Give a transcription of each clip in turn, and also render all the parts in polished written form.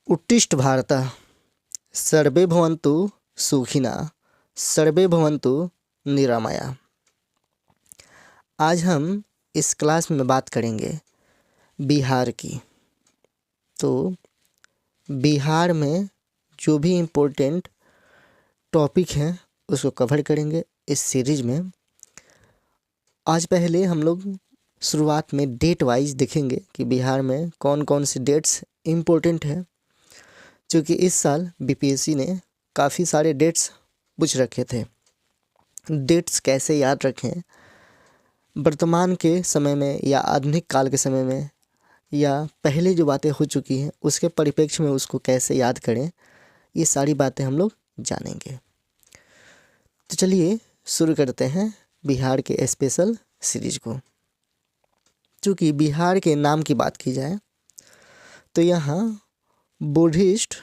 उत्तिष्ठ भारतः सर्वे भवन्तु सुखिनः सर्वे भवन्तु निरामया। आज हम इस क्लास में बात करेंगे बिहार की। तो बिहार में जो भी इम्पोर्टेंट टॉपिक हैं उसको कवर करेंगे इस सीरीज में। आज पहले हम लोग शुरुआत में डेट वाइज देखेंगे कि बिहार में कौन कौन सी डेट्स इम्पोर्टेंट है, क्योंकि इस साल बीपीएससी ने काफ़ी सारे डेट्स पूछ रखे थे। डेट्स कैसे याद रखें, वर्तमान के समय में या आधुनिक काल के समय में या पहले जो बातें हो चुकी हैं उसके परिप्रेक्ष्य में उसको कैसे याद करें, ये सारी बातें हम लोग जानेंगे। तो चलिए शुरू करते हैं बिहार के स्पेशल सीरीज को। चूँकि बिहार के नाम की बात की जाए तो यहाँ बुद्धिस्ट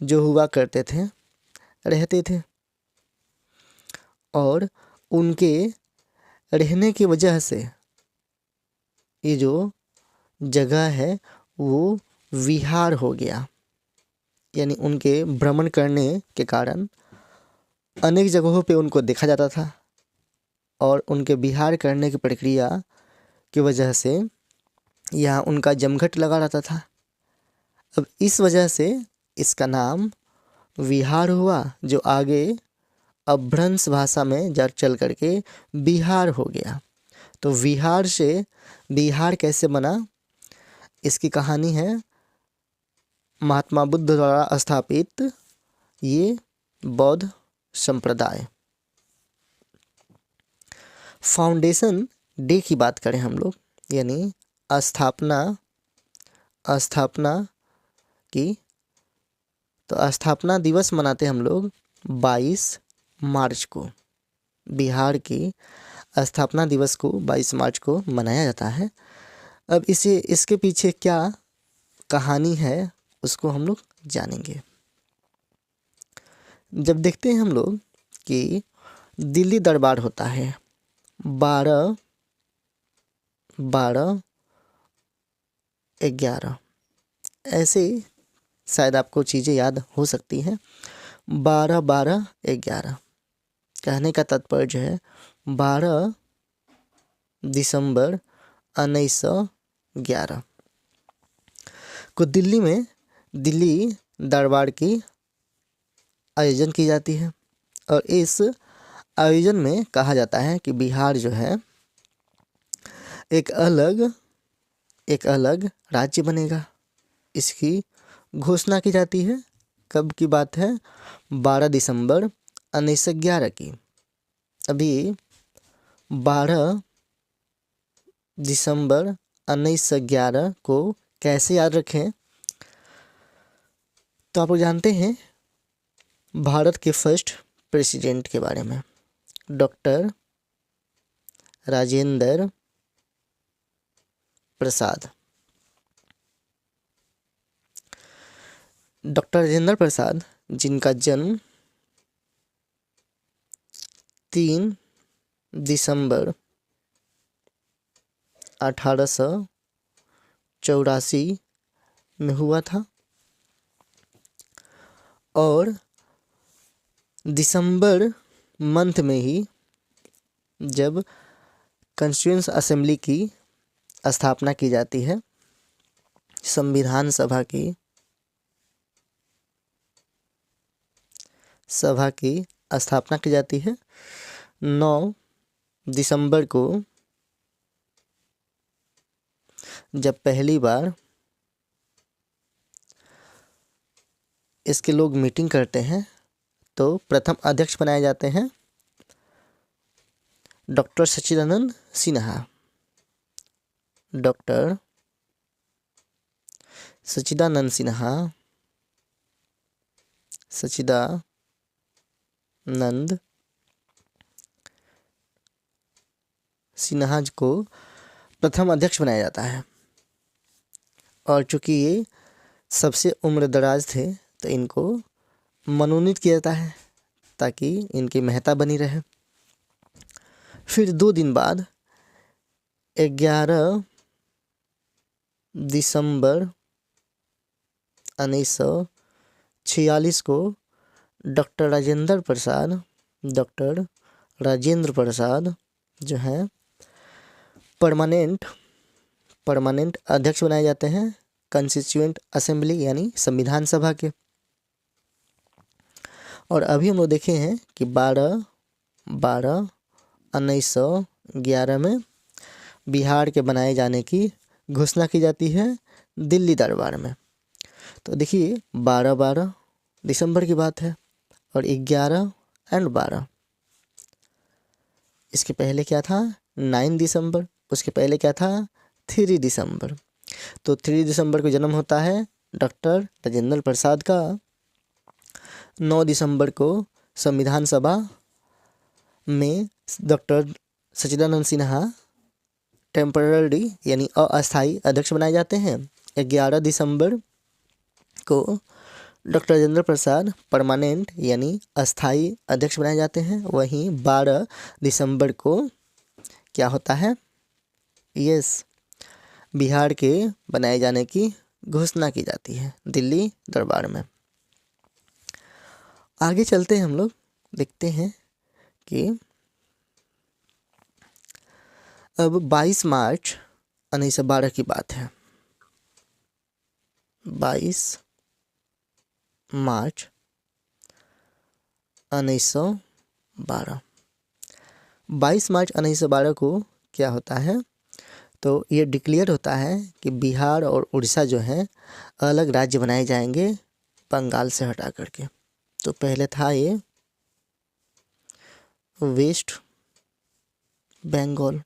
जो हुआ करते थे रहते थे, और उनके रहने की वजह से ये जो जगह है वो विहार हो गया। यानी उनके भ्रमण करने के कारण अनेक जगहों पे उनको देखा जाता था, और उनके विहार करने की प्रक्रिया की वजह से यहाँ उनका जमघट लगा रहता था। अब इस वजह से इसका नाम विहार हुआ, जो आगे अपभ्रंश भाषा में चल करके बिहार हो गया। तो विहार से बिहार कैसे बना, इसकी कहानी है महात्मा बुद्ध द्वारा स्थापित ये बौद्ध संप्रदाय। फाउंडेशन डे की बात करें हम लोग, यानी स्थापना की, तो स्थापना दिवस मनाते हम लोग 22 मार्च को। बिहार की स्थापना दिवस को 22 मार्च को मनाया जाता है। अब इसके पीछे क्या कहानी है उसको हम लोग जानेंगे। जब देखते हैं हम लोग कि दिल्ली दरबार होता है 12/11, ऐसे शायद आपको चीज़ें याद हो सकती हैं। 12/12/11 कहने का तात्पर्य है 12 दिसंबर 1911 को दिल्ली में दिल्ली दरबार की आयोजन की जाती है। और इस आयोजन में कहा जाता है कि बिहार जो है एक अलग राज्य बनेगा। इसकी घोषणा की जाती है। कब की बात है? 12 दिसंबर 1911 की। अभी 12 दिसंबर 1911 को कैसे याद रखें, तो आप लोग जानते हैं भारत के फर्स्ट प्रेसिडेंट के बारे में, डॉक्टर राजेंद्र प्रसाद। डॉक्टर राजेंद्र प्रसाद, जिनका जन्म 3 दिसंबर 1884 में हुआ था, और दिसंबर मंथ में ही जब कॉन्स्टिट्यूएंट असेंबली की स्थापना की जाती है, संविधान सभा की स्थापना की जाती है 9 दिसंबर को, जब पहली बार इसके लोग मीटिंग करते हैं तो प्रथम अध्यक्ष बनाए जाते हैं डॉक्टर सच्चिदानंद सिन्हा। डॉक्टर सच्चिदानंद सिन्हा को प्रथम अध्यक्ष बनाया जाता है। और चूंकि ये सबसे उम्रदराज थे तो इनको मनोनीत किया जाता है ताकि इनकी महत्ता बनी रहे। फिर 2 दिन बाद 11 दिसंबर 1946 को डॉक्टर राजेंद्र प्रसाद जो है परमानेंट अध्यक्ष बनाए जाते हैं कॉन्स्टिट्यूएंट असेंबली यानी संविधान सभा के। और अभी हम लोग देखे हैं कि 12/1911 में बिहार के बनाए जाने की घोषणा की जाती है दिल्ली दरबार में। तो देखिए 12 दिसंबर की बात है और 11 और 12, इसके पहले क्या था 9 दिसंबर, उसके पहले क्या था 3 दिसंबर। तो 3 दिसंबर को जन्म होता है डॉक्टर राजेंद्र प्रसाद का। 9 दिसंबर को संविधान सभा में डॉक्टर सच्चिदानंद सिन्हा टेम्पररी यानी अस्थायी अध्यक्ष बनाए जाते हैं। 11 दिसंबर को डॉक्टर राजेंद्र प्रसाद परमानेंट यानी अस्थायी अध्यक्ष बनाए जाते हैं। वहीं 12 दिसंबर को क्या होता है, बिहार के बनाए जाने की घोषणा की जाती है दिल्ली दरबार में। आगे चलते हैं हम लोग, देखते हैं कि अब 22 मार्च 1912 की बात है। 22 मार्च 1912, 22 मार्च 1912 को क्या होता है, तो ये डिक्लेयर होता है कि बिहार और उड़ीसा जो है अलग राज्य बनाए जाएंगे बंगाल से हटा करके। तो पहले था ये वेस्ट बंगाल,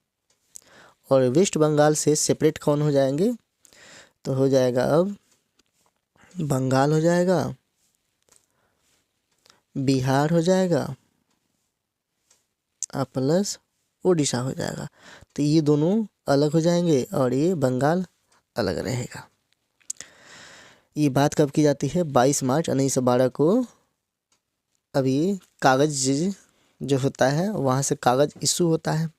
और वेस्ट बंगाल से सेपरेट कौन हो जाएंगे, तो हो जाएगा अब बंगाल हो जाएगा, बिहार हो जाएगा प्लस उड़ीसा हो जाएगा। तो ये दोनों अलग हो जाएंगे और ये बंगाल अलग रहेगा। ये बात कब की जाती है, 22 मार्च 1912 को। अभी कागज जो होता है वहाँ से कागज इशू होता है।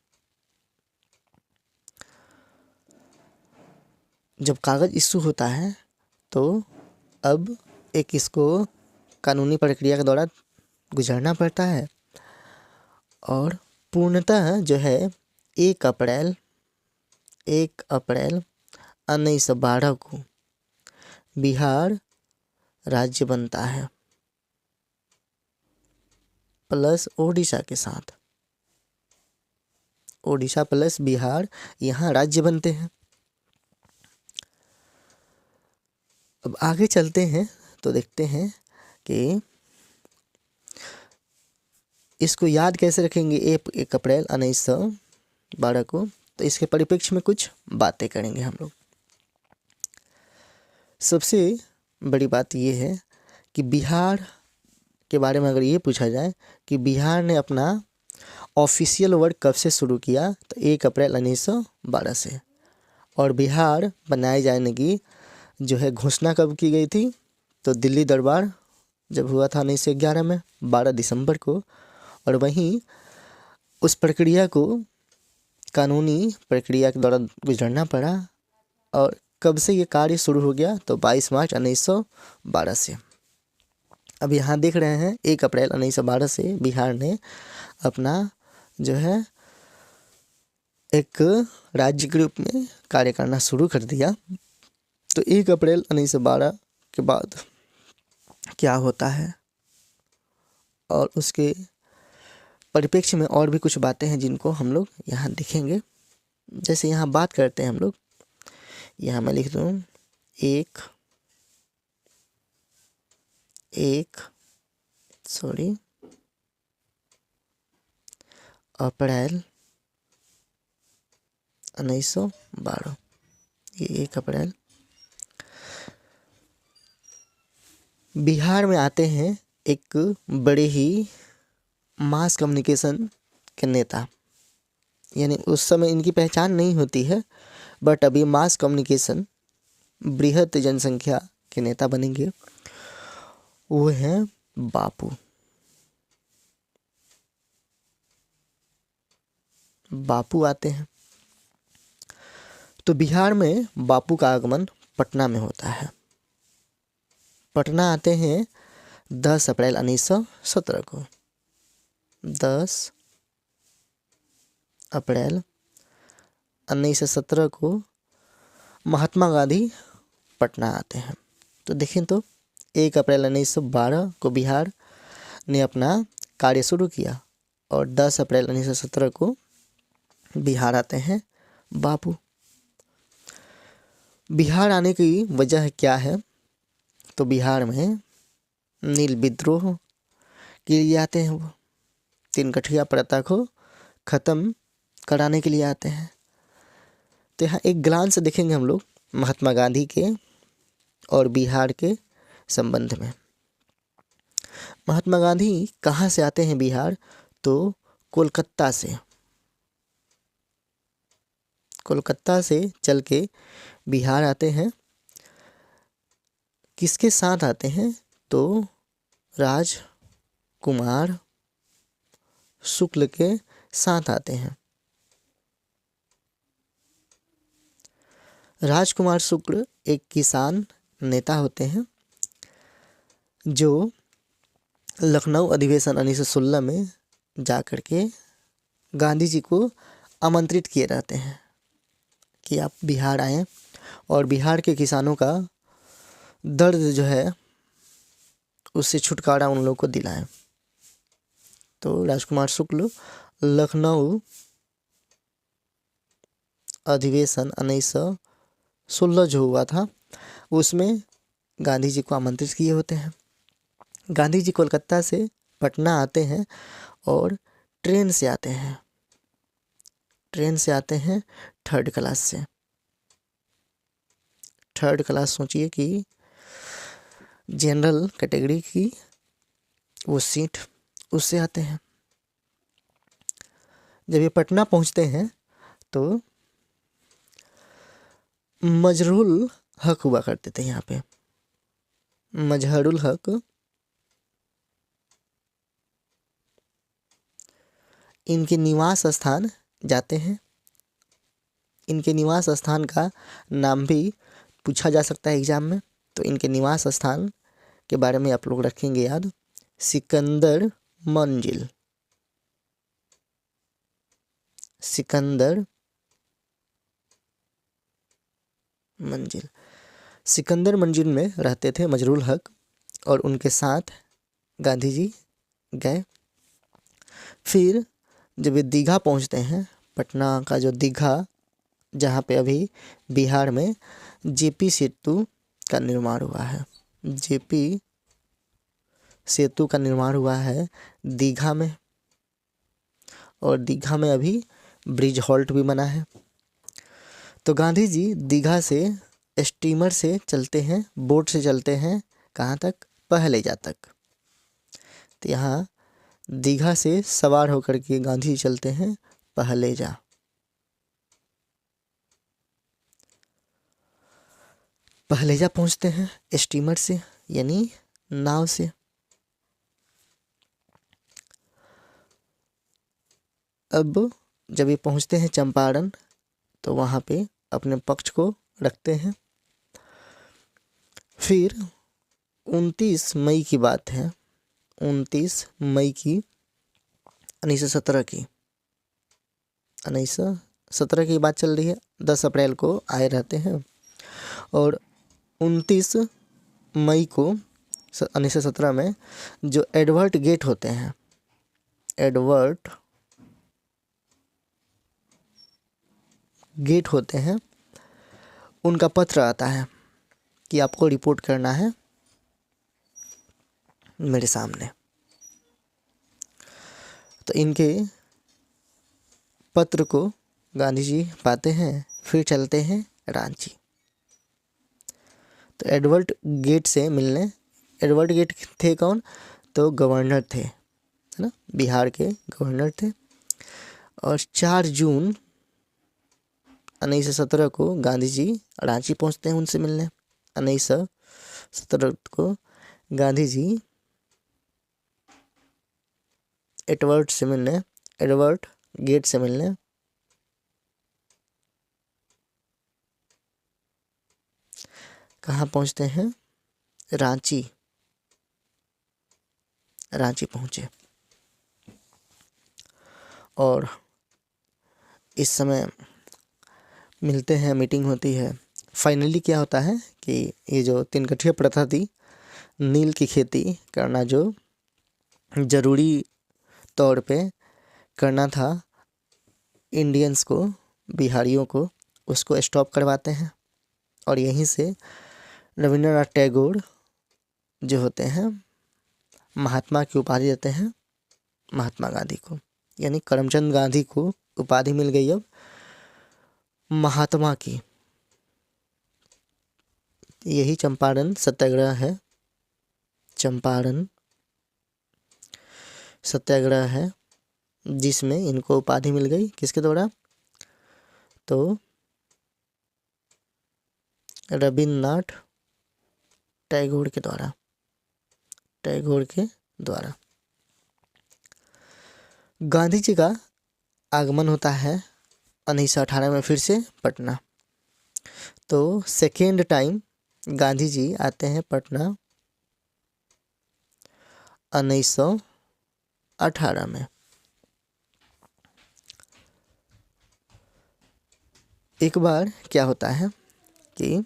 जब कागज इशू होता है तो अब एक इसको कानूनी प्रक्रिया के द्वारा गुजरना पड़ता है और पूर्णतः जो है 1 अप्रैल 1912 को बिहार राज्य बनता है प्लस ओडिशा के साथ। ओडिशा प्लस बिहार यहाँ राज्य बनते हैं। अब आगे चलते हैं तो देखते हैं कि इसको याद कैसे रखेंगे 1 अप्रैल 1912 को। तो इसके परिप्रेक्ष्य में कुछ बातें करेंगे हम लोग। सबसे बड़ी बात ये है कि बिहार के बारे में अगर ये पूछा जाए कि बिहार ने अपना ऑफिशियल वर्क कब से शुरू किया, तो 1 अप्रैल 1912 से। और बिहार बनाए जाने की जो है घोषणा कब की गई थी, तो दिल्ली दरबार जब हुआ था 1911 में 12 दिसंबर को। और वहीं उस प्रक्रिया को कानूनी प्रक्रिया के द्वारा गुजरना पड़ा। और कब से ये कार्य शुरू हो गया, तो 22 मार्च 1912 से। अब यहाँ देख रहे हैं 1 अप्रैल 1912 से बिहार ने अपना जो है एक राज्य के रूप में कार्य करना शुरू कर दिया। तो 1 अप्रैल 1912 के बाद क्या होता है और उसके परिप्रेक्ष्य में और भी कुछ बातें हैं जिनको हम लोग यहाँ देखेंगे। जैसे यहाँ बात करते हैं हम लोग, यहाँ मैं लिख दूँ 1 अप्रैल 1912, ये 1 अप्रैल। बिहार में आते हैं एक बड़े ही मास कम्युनिकेशन के नेता, यानी उस समय इनकी पहचान नहीं होती है, बट अभी मास कम्युनिकेशन बृहत जनसंख्या के नेता बनेंगे। वो हैं बापू आते हैं। तो बिहार में बापू का आगमन पटना में होता है। पटना आते हैं 10 अप्रैल 1917 को। 10 अप्रैल 1917 को महात्मा गांधी पटना आते हैं। तो देखें तो 1 अप्रैल 1912 को बिहार ने अपना कार्य शुरू किया और 10 अप्रैल 1917 को बिहार आते हैं बापू। बिहार आने की वजह क्या है? तो बिहार में नील विद्रोह के लिए आते हैं वो, 3 कठिया प्रथा को ख़त्म कराने के लिए आते हैं। तो यहाँ एक ग्लांस देखेंगे हम लोग महात्मा गांधी के और बिहार के संबंध में। महात्मा गांधी कहाँ से आते हैं बिहार? तो कोलकाता से। कोलकाता से चल के बिहार आते हैं। किसके साथ आते हैं? तो राजकुमार शुक्ल के साथ आते हैं। राजकुमार शुक्ल एक किसान नेता होते हैं जो लखनऊ अधिवेशन 1916 में जा कर के गांधी जी को आमंत्रित किए रहते हैं कि आप बिहार आएं और बिहार के किसानों का दर्द जो है उससे छुटकारा उन लोगों को दिलाएं। तो राजकुमार शुक्ल लखनऊ अधिवेशन 1916 जो हुआ था उसमें गांधी जी को आमंत्रित किए होते हैं। गांधी जी कोलकाता से पटना आते हैं और ट्रेन से आते हैं। ट्रेन से आते हैं 3rd क्लास से। 3rd क्लास सोचिए कि जनरल कैटेगरी की वो सीट, उससे आते हैं। जब ये पटना पहुंचते हैं तो मजहरूल हक हुआ करते थे यहाँ पे। मजहरूल हक इनके निवास स्थान जाते हैं। इनके निवास स्थान का नाम भी पूछा जा सकता है एग्जाम में, तो इनके निवास स्थान के बारे में आप लोग रखेंगे याद, सिकंदर मंजिल। सिकंदर मंजिल। सिकंदर मंजिल में रहते थे मजरूल हक और उनके साथ गांधी जी गए। फिर जब ये दीघा पहुंचते हैं, पटना का जो दीघा जहाँ पे अभी बिहार में जेपी सेतु का निर्माण हुआ है, जेपी सेतु का निर्माण हुआ है दीघा में, और दीघा में अभी ब्रिज हॉल्ट भी बना है। तो गांधी जी दीघा से स्टीमर से चलते हैं, बोट से चलते हैं कहाँ तक? पहलेजा तक। तो यहाँ दीघा से सवार होकर के गांधी जी चलते हैं पहलेजा। पहलेजा पहुँचते हैं स्टीमर से यानी नाव से। अब जब ये पहुँचते हैं चंपारण तो वहाँ पे अपने पक्ष को रखते हैं। फिर 29 मई की बात है, 29 मई की 1917 की, 1917 की बात चल रही है। 10 अप्रैल को आए रहते हैं और 29 मई को 1917 में जो एडवर्ड गेट होते हैं, एडवर्ड गेट होते हैं, उनका पत्र आता है कि आपको रिपोर्ट करना है मेरे सामने। तो इनके पत्र को गांधी जी पाते हैं, फिर चलते हैं रांची। तो एडवर्ड गेट से मिलने, एडवर्ड गेट थे कौन? तो गवर्नर थे, है ना, बिहार के गवर्नर थे। और 4 जून 1917 को गांधी जी रांची पहुंचते हैं उनसे मिलने। 1917 को गांधी जी एडवर्ड से मिलने, एडवर्ड गेट से मिलने कहाँ पहुंचते हैं? रांची पहुँचे और इस समय मिलते हैं, मीटिंग होती है। फाइनली क्या होता है कि ये जो 3 गठिया प्रथा थी, नील की खेती करना जो ज़रूरी तौर पे करना था इंडियंस को, बिहारियों को, उसको स्टॉप करवाते हैं। और यहीं से रविंद्रनाथ टैगोर जो होते हैं महात्मा की उपाधि देते हैं महात्मा गांधी को, यानी करमचंद गांधी को उपाधि मिल गई अब महात्मा की। यही चंपारण सत्याग्रह है, चंपारण सत्याग्रह है जिसमें इनको उपाधि मिल गई। किसके द्वारा? तो रविन्द्रनाथ टैगोर के द्वारा, गांधी जी का आगमन होता है 1918 में फिर से पटना। तो सेकेंड टाइम गांधी जी आते हैं पटना 1918 में। एक बार क्या होता है कि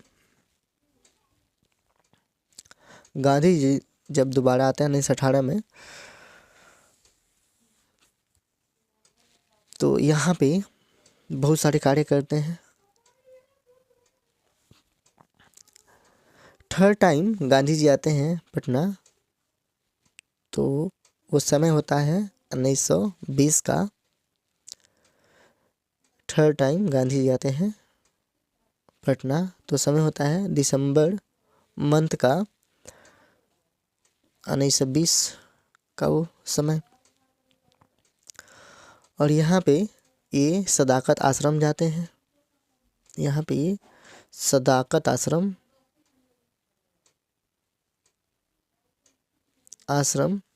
गांधी जी जब दोबारा आते हैं 1918 में, तो यहाँ पे बहुत सारे कार्य करते हैं। थर्ड टाइम गांधी जी आते हैं पटना, तो वो समय होता है 1920 का। थर्ड टाइम गांधी जी आते हैं पटना, तो समय होता है दिसंबर मंथ का 1920 का वो समय। और यहाँ पे ये सदाकत आश्रम जाते हैं, यहाँ पे ये सदाकत आश्रम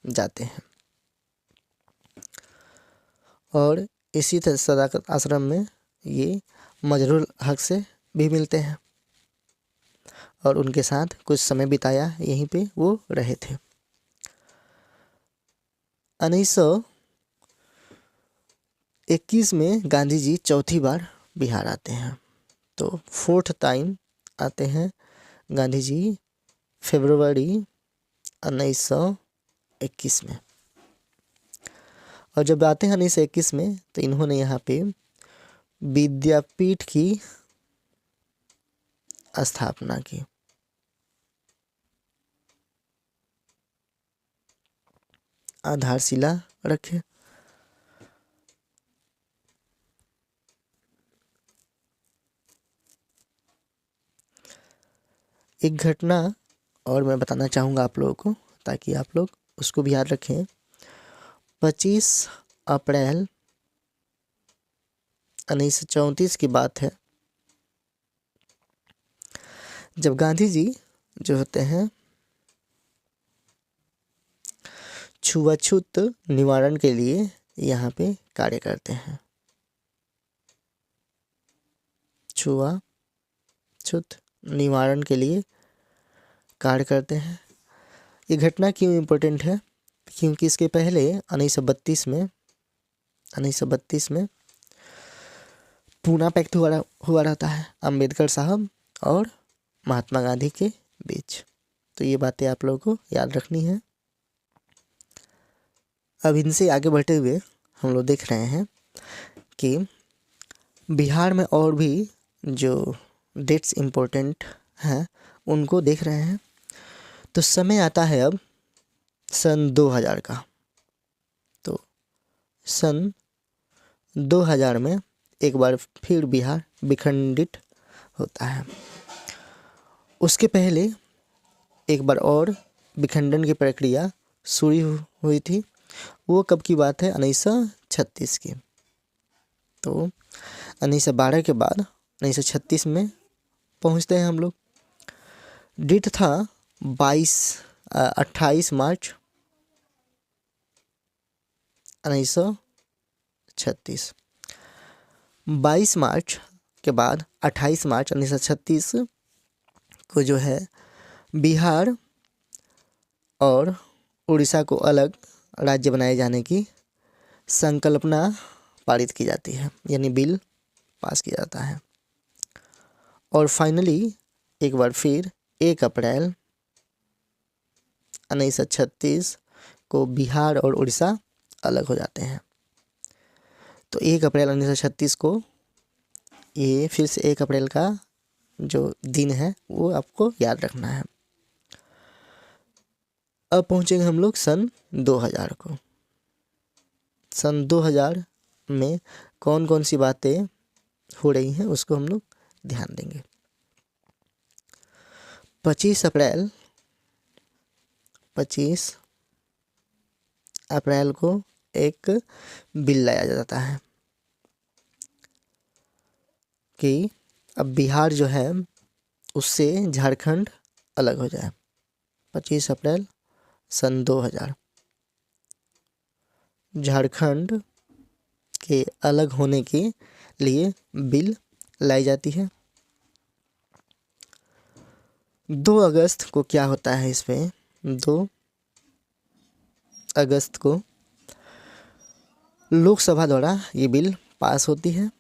जाते हैं। और इसी तरह सदाकत आश्रम में ये मजरूल हक से भी मिलते हैं और उनके साथ कुछ समय बिताया, यहीं पे वो रहे थे। 1921 में गांधी जी चौथी बार बिहार आते हैं, तो फोर्थ टाइम आते हैं गांधी जी फरवरी 1921 में। और जब आते हैं 1921 में, तो इन्होंने यहाँ पे विद्यापीठ की स्थापना की। आधारशिला रखे। एक घटना और मैं बताना चाहूँगा आप लोगों को, ताकि आप लोग उसको भी याद रखें। 25 अप्रैल 1934 की बात है, जब गांधी जी जो होते हैं छुआछूत निवारण के लिए यहाँ पे कार्य करते हैं। छुआछूत निवारण के लिए कार्य करते हैं। ये घटना क्यों इम्पोर्टेंट है? क्योंकि इसके पहले 1932 में पूना पैक्ट हुआ रहता है अंबेडकर साहब और महात्मा गांधी के बीच। तो ये बातें आप लोगों को याद रखनी है। अब इनसे आगे बढ़ते हुए हम लोग देख रहे हैं कि बिहार में और भी जो डेट्स इम्पोर्टेंट हैं उनको देख रहे हैं। तो समय आता है अब सन 2000 का। तो सन 2000 में एक बार फिर बिहार विखंडित होता है। उसके पहले एक बार और विखंडन की प्रक्रिया शुरू हुई थी। वो कब की बात है? 1936 की। तो 1912 के बाद 1936 में पहुंचते हैं हम लोग। डेट था 28 मार्च 1936। 22 मार्च के बाद 28 मार्च 1936 को जो है बिहार और उड़ीसा को अलग राज्य बनाए जाने की संकल्पना पारित की जाती है, यानी बिल पास किया जाता है। और फाइनली एक बार फिर 1 अप्रैल 1936 को बिहार और उड़ीसा अलग हो जाते हैं। तो 1 अप्रैल 1936 को, ये फिर से 1 अप्रैल का जो दिन है वो आपको याद रखना है। अब पहुंचेंगे हम लोग सन 2000 को। सन 2000 में कौन कौन सी बातें हो रही हैं उसको हम लोग ध्यान देंगे। 25 अप्रैल को एक बिल लाया जाता है कि अब बिहार जो है उससे झारखंड अलग हो जाए। 25 अप्रैल सन 2000 झारखंड के अलग होने के लिए बिल लाई जाती है। 2 अगस्त को क्या होता है इसमें, 2 अगस्त को लोकसभा द्वारा ये बिल पास होती है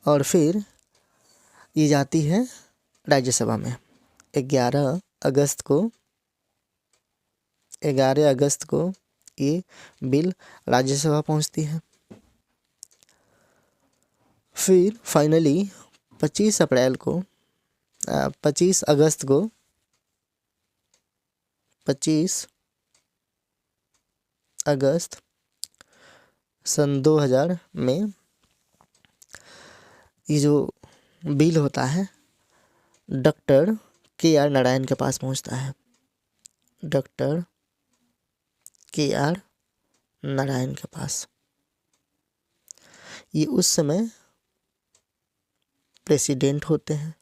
और फिर ये जाती है राज्यसभा में। 11 अगस्त को ये बिल राज्यसभा पहुंचती है। फिर फाइनली 25 अगस्त को 25 अगस्त सन 2000 में ये जो बिल होता है डॉक्टर KR नारायण के पास पहुंचता है। डॉक्टर KR नारायण के पास। ये उस समय प्रेसिडेंट होते हैं,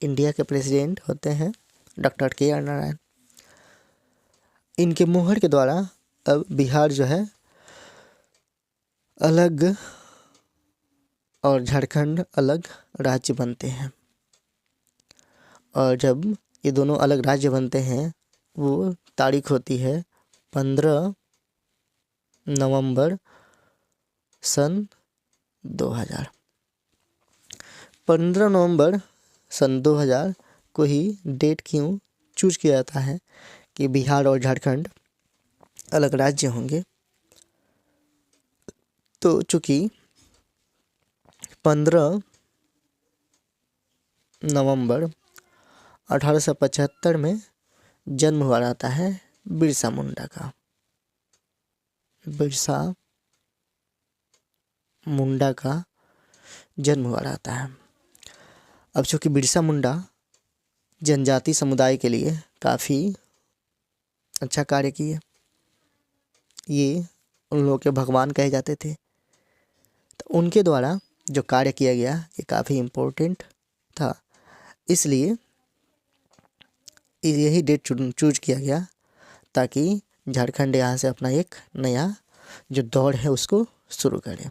इंडिया के प्रेसिडेंट होते हैं डॉक्टर KR नारायण। इनके मुहर के द्वारा अब बिहार जो है अलग और झारखंड अलग राज्य बनते हैं। और जब ये दोनों अलग राज्य बनते हैं वो तारीख होती है 15 नवंबर सन 2000। 15 नवंबर सन 2000 को ही डेट क्यों चूज किया जाता है कि बिहार और झारखंड अलग राज्य होंगे? तो चूँकि 15 नवंबर 1875 में जन्म हुआ रहता है बिरसा मुंडा का। बिरसा मुंडा का जन्म हुआ रहता है। अब चूँकि बिरसा मुंडा जनजाति समुदाय के लिए काफ़ी अच्छा कार्य किए, ये उन लोगों के भगवान कहे जाते थे, तो उनके द्वारा जो कार्य किया गया ये काफ़ी इम्पोर्टेंट था। इसलिए यही डेट चूज किया गया ताकि झारखंड यहाँ से अपना एक नया जो दौर है उसको शुरू करे।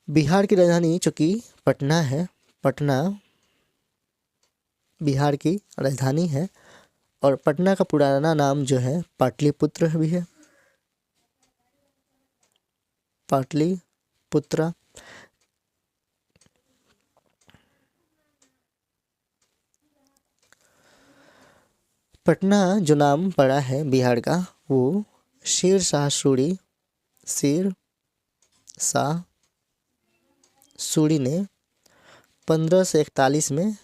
बिहार की राजधानी चूँकि पटना है, पटना बिहार की राजधानी है और पटना का पुराना नाम जो है पाटलिपुत्र भी है। पाटलिपुत्र। पटना जो नाम पड़ा है बिहार का वो शेर शाह सूरी ने 1541 में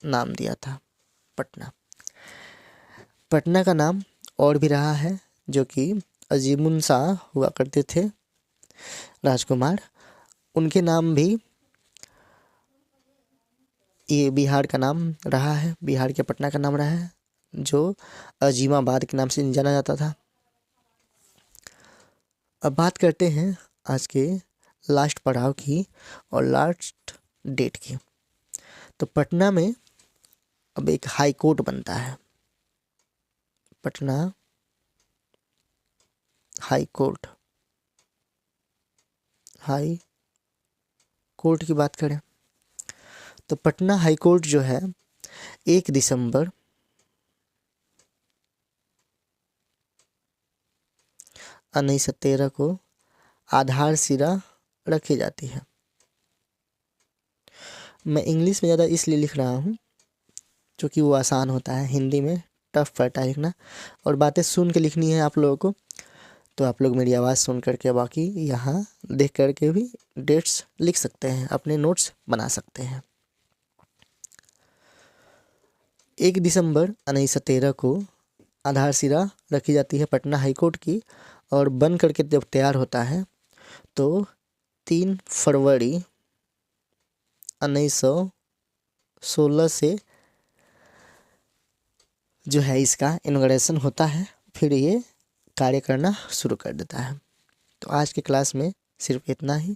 नाम दिया था पटना। पटना का नाम और भी रहा है जो कि अजीमुन शाह हुआ करते थे राजकुमार, उनके नाम भी ये बिहार का नाम रहा है, बिहार के पटना का नाम रहा है जो अजीमाबाद के नाम से जाना जाता था। अब बात करते हैं आज के लास्ट पड़ाव की और लास्ट डेट की। तो पटना में अब एक हाई कोर्ट बनता है। पटना हाई कोर्ट की बात करें तो पटना हाई कोर्ट जो है 1 दिसंबर 1913 को आधारशिला रखी जाती है। मैं इंग्लिश में ज़्यादा इसलिए लिख रहा हूँ क्योंकि वो आसान होता है, हिंदी में टफ पड़ता है लिखना, और बातें सुन के लिखनी है आप लोगों को। तो आप लोग मेरी आवाज़ सुन करके बाकी यहाँ देख करके भी डेट्स लिख सकते हैं, अपने नोट्स बना सकते हैं। 1 दिसंबर 1913 को आधारशिला रखी जाती है पटना हाई कोर्ट की, और बन करके जब तैयार होता है तो 3 फरवरी 1916 से जो है इसका इनॉग्रेशन होता है, फिर ये कार्य करना शुरू कर देता है। तो आज के क्लास में सिर्फ इतना ही।